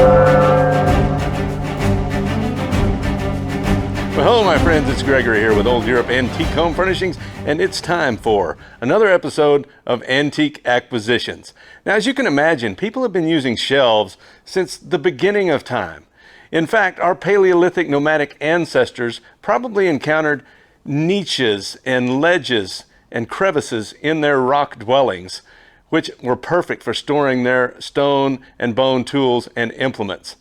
Well, hello my friends, it's Gregory here with Old Europe Antique Home Furnishings, and it's time for another episode of Antique Acquisitions. Now, as you can imagine, people have been using shelves since the beginning of time. In fact, our Paleolithic nomadic ancestors probably encountered niches and ledges and crevices in their rock dwellings, which were perfect for storing their stone and bone tools and implements.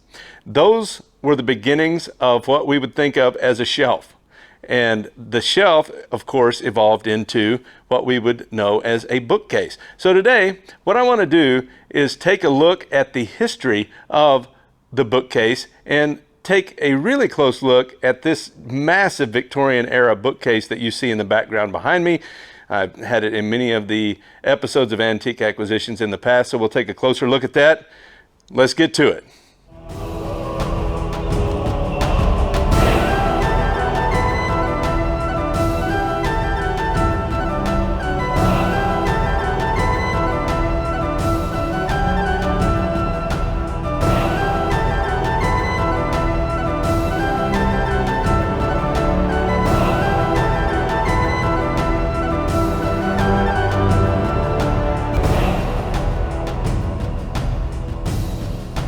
Those were the beginnings of what we would think of as a shelf. And the shelf, of course, evolved into what we would know as a bookcase. So today, what I want to do is take a look at the history of the bookcase and take a really close look at this massive Victorian era bookcase that you see in the background behind me. I've had it in many of the episodes of Antique Acquisitions in the past, so we'll take a closer look at that. Let's get to it.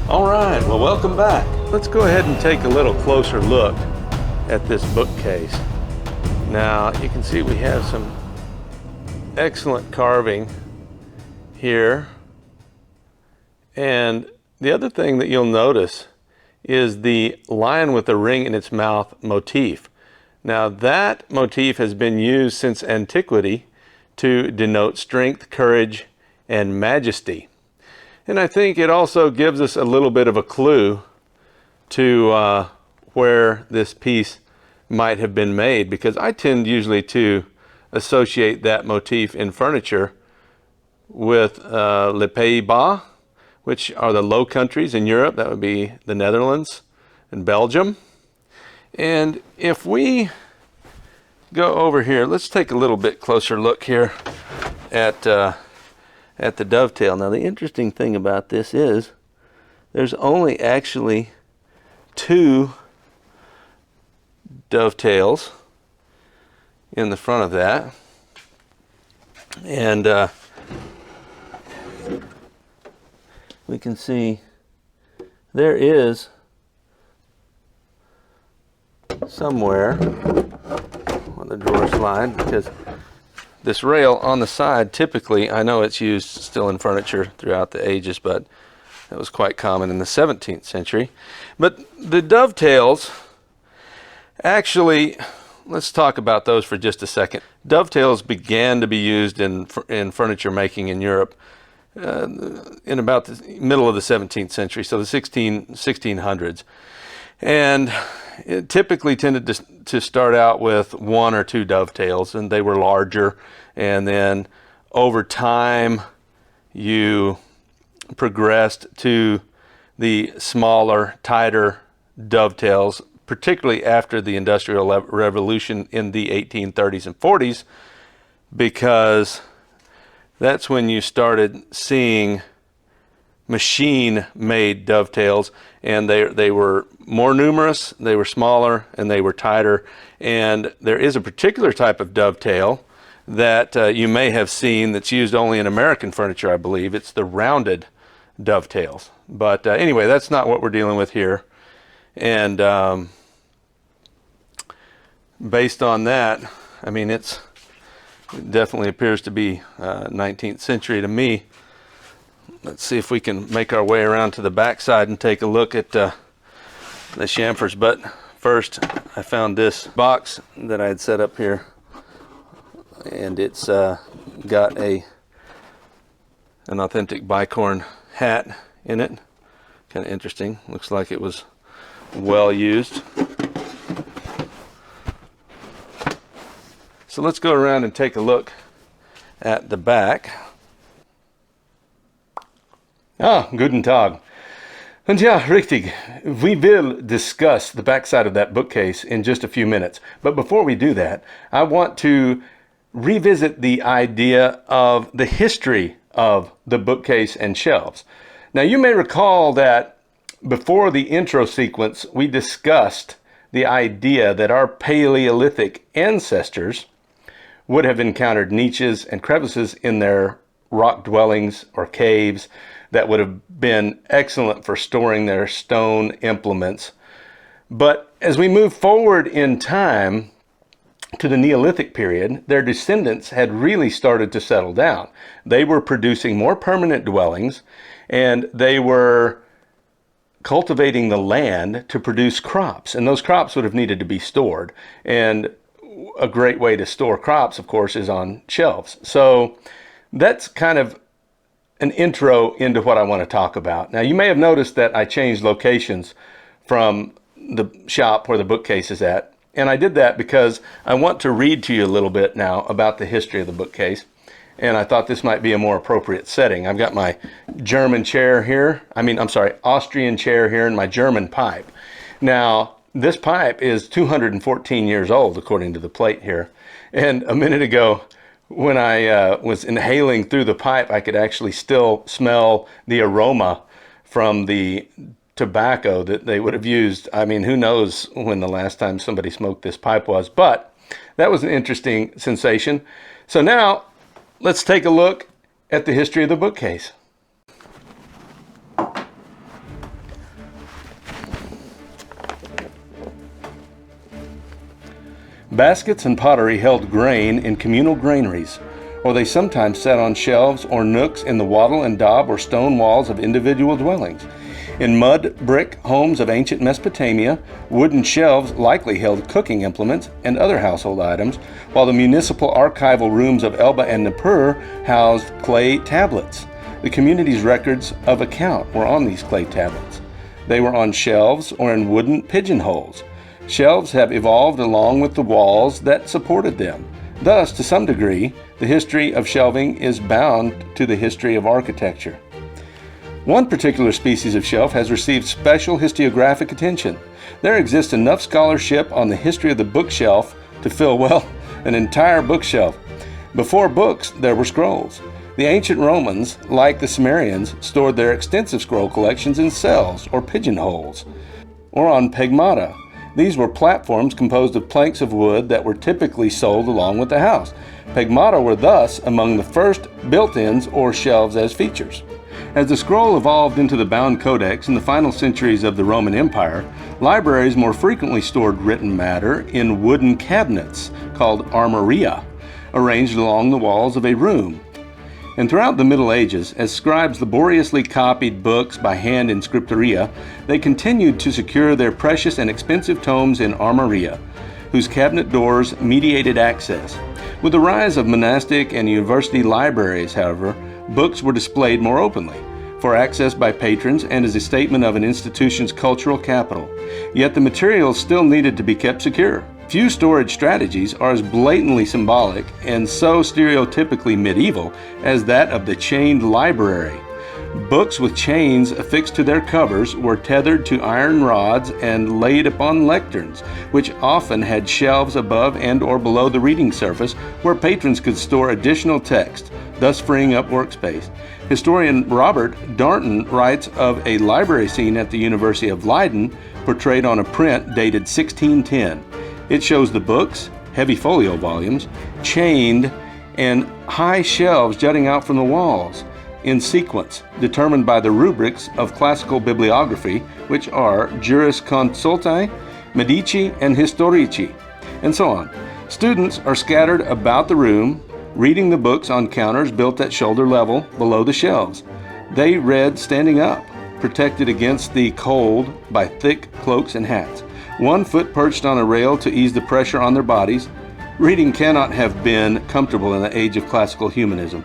Alright, well, welcome back. Let's go ahead and take a little closer look at this bookcase. Now, you can see we have some excellent carving here. And the other thing that you'll notice is the lion with a ring in its mouth motif. Now, that motif has been used since antiquity to denote strength, courage, and majesty. And I think it also gives us a little bit of a clue to where this piece might have been made, because I tend usually to associate that motif in furniture with Les Pays-Bas, which are the Low Countries in Europe. That would be the Netherlands and Belgium. And if we go over here, let's take a little bit closer look here at the dovetail. Now, the interesting thing about this is there's only actually 2 dovetails in the front of that. And we can see there is somewhere on the drawer slide, because this rail on the side, typically, I know it's used still in furniture throughout the ages, but that was quite common in the 17th century. But the dovetails, actually, let's talk about those for just a second. Dovetails began to be used in furniture making in Europe in about the middle of the 17th century, so the 1600s. And it typically tended to start out with 1 or 2 dovetails, and they were larger. And then over time, you progressed to the smaller, tighter dovetails, particularly after the Industrial Revolution in the 1830s and 40s, because that's when you started seeing machine-made dovetails, and they were more numerous, they were smaller, and they were tighter. And there is a particular type of dovetail that you may have seen that's used only in American furniture, I believe. It's the rounded dovetails. But anyway, that's not what we're dealing with here. And based on that, I mean, it definitely appears to be 19th century to me. Let's see if we can make our way around to the back side and take a look at the chamfers. But first, I found this box that I had set up here, and it's got an authentic bicorn hat in it. Kind of interesting. Looks like it was well used. So let's go around and take a look at the back. Guten Tag. And ja, richtig. We will discuss the backside of that bookcase in just a few minutes. But before we do that, I want to revisit the idea of the history of the bookcase and shelves. Now, you may recall that before the intro sequence, we discussed the idea that our Paleolithic ancestors would have encountered niches and crevices in their rock dwellings or caves that would have been excellent for storing their stone implements. But as we move forward in time to the Neolithic period, their descendants had really started to settle down. They were producing more permanent dwellings, and they were cultivating the land to produce crops, and those crops would have needed to be stored. And a great way to store crops, of course, is on shelves. So that's kind of an intro into what I want to talk about. Now, you may have noticed that I changed locations from the shop where the bookcase is at, and I did that because I want to read to you a little bit now about the history of the bookcase. And I thought this might be a more appropriate setting. I've got my Austrian chair here, and my German pipe. Now, this pipe is 214 years old, according to the plate here. And a minute ago, when I was inhaling through the pipe, I could actually still smell the aroma from the tobacco that they would have used. I mean, who knows when the last time somebody smoked this pipe was, but that was an interesting sensation. So now, let's take a look at the history of the bookcase. Baskets and pottery held grain in communal granaries, or they sometimes sat on shelves or nooks in the wattle and daub or stone walls of individual dwellings. In mud brick homes of ancient Mesopotamia, wooden shelves likely held cooking implements and other household items, while the municipal archival rooms of Elba and Nippur housed clay tablets. The community's records of account were on these clay tablets. They were on shelves or in wooden pigeonholes. Shelves have evolved along with the walls that supported them. Thus, to some degree, the history of shelving is bound to the history of architecture. One particular species of shelf has received special historiographic attention. There exists enough scholarship on the history of the bookshelf to fill, well, an entire bookshelf. Before books, there were scrolls. The ancient Romans, like the Sumerians, stored their extensive scroll collections in cells or pigeonholes, or on pegmata. These were platforms composed of planks of wood that were typically sold along with the house. Pegmata were thus among the first built-ins or shelves as features. As the scroll evolved into the bound codex in the final centuries of the Roman Empire, libraries more frequently stored written matter in wooden cabinets called armoria, arranged along the walls of a room. And throughout the Middle Ages, as scribes laboriously copied books by hand in scriptoria, they continued to secure their precious and expensive tomes in armoria, whose cabinet doors mediated access. With the rise of monastic and university libraries, however, books were displayed more openly, for access by patrons and as a statement of an institution's cultural capital. Yet the materials still needed to be kept secure. Few storage strategies are as blatantly symbolic and so stereotypically medieval as that of the chained library. Books with chains affixed to their covers were tethered to iron rods and laid upon lecterns, which often had shelves above and or below the reading surface where patrons could store additional text, thus freeing up workspace. Historian Robert Darnton writes of a library scene at the University of Leiden portrayed on a print dated 1610. It shows the books, heavy folio volumes, chained, and high shelves jutting out from the walls in sequence, determined by the rubrics of classical bibliography, which are Jurisconsulti, Medici, and Historici, and so on. Students are scattered about the room, reading the books on counters built at shoulder level below the shelves. They read standing up, protected against the cold by thick cloaks and hats. One foot perched on a rail to ease the pressure on their bodies. Reading cannot have been comfortable in the age of classical humanism.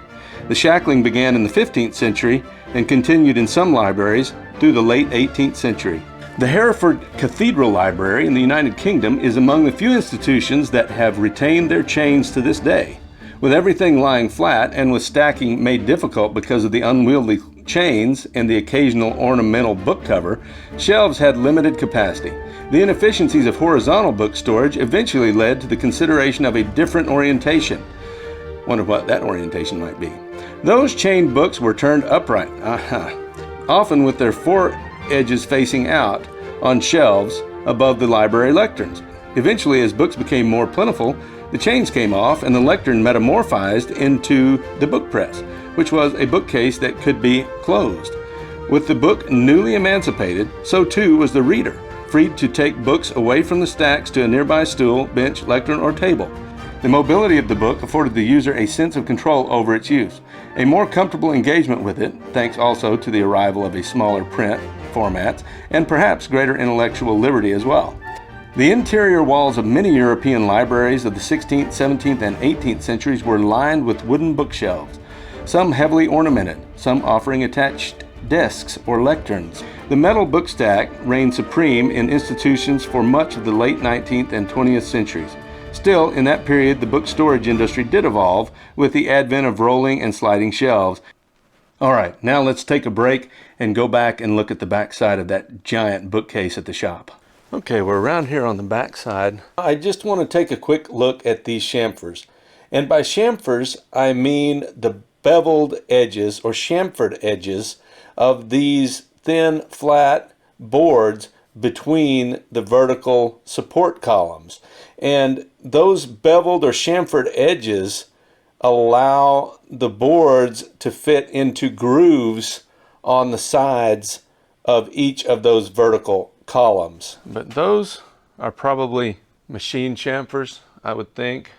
The shackling began in the 15th century and continued in some libraries through the late 18th century. The Hereford Cathedral Library in the United Kingdom is among the few institutions that have retained their chains to this day. With everything lying flat and with stacking made difficult because of the unwieldy chains and the occasional ornamental book cover, shelves had limited capacity. The inefficiencies of horizontal book storage eventually led to the consideration of a different orientation. Wonder what that orientation might be. Those chained books were turned upright, often with their edges facing out on shelves above the library lecterns. Eventually, as books became more plentiful, the chains came off and the lectern metamorphized into the book press, which was a bookcase that could be closed. With the book newly emancipated, so too was the reader, freed to take books away from the stacks to a nearby stool, bench, lectern, or table. The mobility of the book afforded the user a sense of control over its use, a more comfortable engagement with it, thanks also to the arrival of a smaller print formats, and perhaps greater intellectual liberty as well. The interior walls of many European libraries of the 16th, 17th, and 18th centuries were lined with wooden bookshelves, some heavily ornamented, some offering attached desks or lecterns. The metal book stack reigned supreme in institutions for much of the late 19th and 20th centuries. Still, in that period, the book storage industry did evolve with the advent of rolling and sliding shelves. All right, now let's take a break and go back and look at the back side of that giant bookcase at the shop. Okay, we're around here on the back side. I just want to take a quick look at these chamfers. And by chamfers, I mean the beveled edges or chamfered edges of these thin, flat boards between the vertical support columns. And those beveled or chamfered edges allow the boards to fit into grooves on the sides of each of those vertical columns. But those are probably machine chamfers, I would think.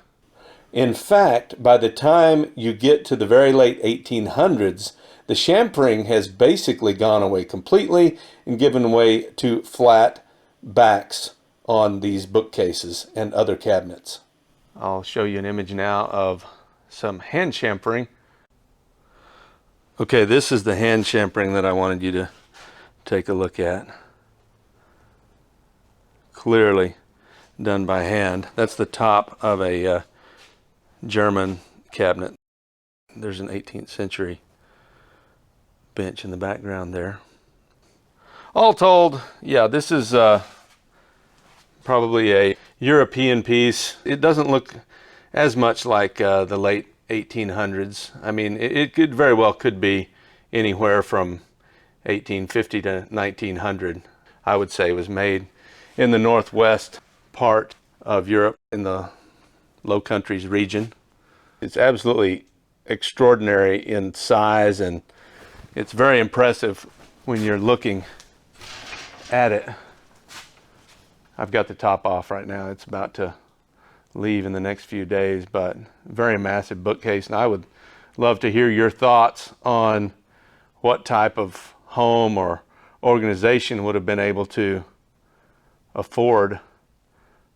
In fact, by the time you get to the very late 1800s, the chamfering has basically gone away completely and given way to flat backs on these bookcases and other cabinets. I'll show you an image now of some hand chamfering. Okay, this is the hand chamfering that I wanted you to take a look at. Clearly done by hand. That's the top of a German cabinet. There's an 18th century bench in the background there. All told, yeah, this is probably a European piece. It doesn't look as much like the late 1800s. I mean, it could very well could be anywhere from 1850 to 1900. I would say it was made in the northwest part of Europe, in the Low Countries region. It's absolutely extraordinary in size, and it's very impressive when you're looking at it. I've got the top off right now. It's about to leave in the next few days, but very massive bookcase. And I would love to hear your thoughts on what type of home or organization would have been able to afford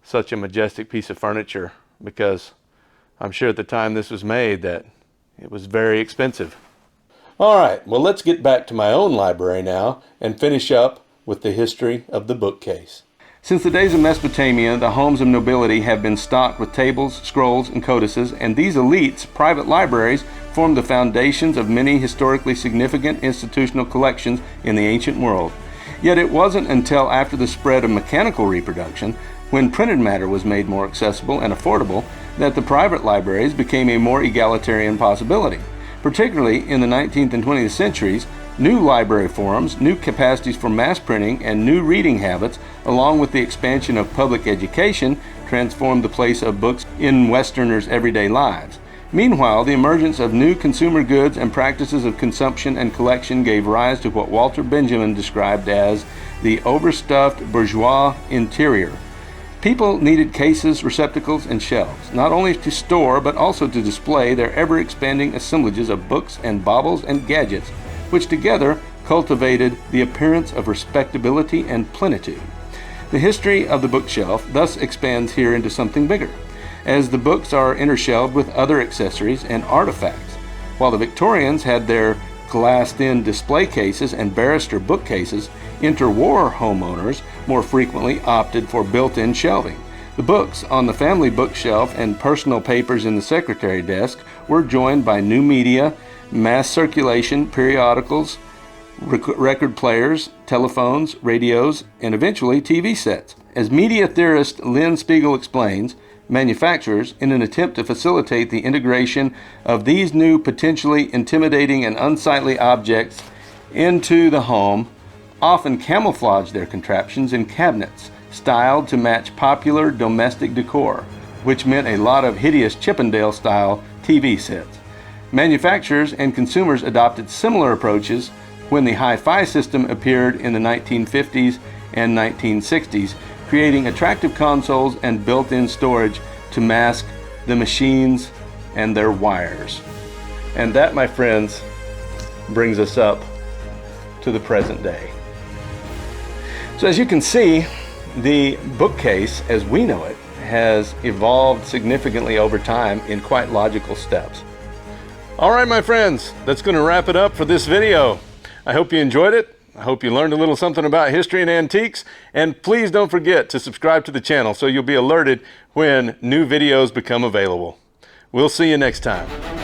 such a majestic piece of furniture, because I'm sure at the time this was made that it was very expensive. All right, well, let's get back to my own library now and finish up with the history of the bookcase. Since the days of Mesopotamia, the homes of nobility have been stocked with tables, scrolls, and codices, and these elites' private libraries formed the foundations of many historically significant institutional collections in the ancient world. Yet it wasn't until after the spread of mechanical reproduction, when printed matter was made more accessible and affordable, that the private libraries became a more egalitarian possibility. Particularly in the 19th and 20th centuries, new library forums, new capacities for mass printing, and new reading habits, along with the expansion of public education, transformed the place of books in Westerners' everyday lives. Meanwhile, the emergence of new consumer goods and practices of consumption and collection gave rise to what Walter Benjamin described as the overstuffed bourgeois interior. People needed cases, receptacles, and shelves, not only to store but also to display their ever-expanding assemblages of books and baubles and gadgets, which together cultivated the appearance of respectability and plenitude. The history of the bookshelf thus expands here into something bigger, as the books are intershelved with other accessories and artifacts. While the Victorians had their glassed-in display cases and barrister bookcases, interwar homeowners more frequently opted for built-in shelving. The books on the family bookshelf and personal papers in the secretary desk were joined by new media, mass circulation, periodicals, record players, telephones, radios, and eventually TV sets. As media theorist Lynn Spiegel explains, manufacturers, in an attempt to facilitate the integration of these new potentially intimidating and unsightly objects into the home, often camouflaged their contraptions in cabinets, styled to match popular domestic decor, which meant a lot of hideous Chippendale-style TV sets. Manufacturers and consumers adopted similar approaches when the hi-fi system appeared in the 1950s and 1960s, creating attractive consoles and built-in storage to mask the machines and their wires. And that, my friends, brings us up to the present day. So as you can see, the bookcase, as we know it, has evolved significantly over time in quite logical steps. All right, my friends, that's going to wrap it up for this video. I hope you enjoyed it. I hope you learned a little something about history and antiques. And please don't forget to subscribe to the channel so you'll be alerted when new videos become available. We'll see you next time.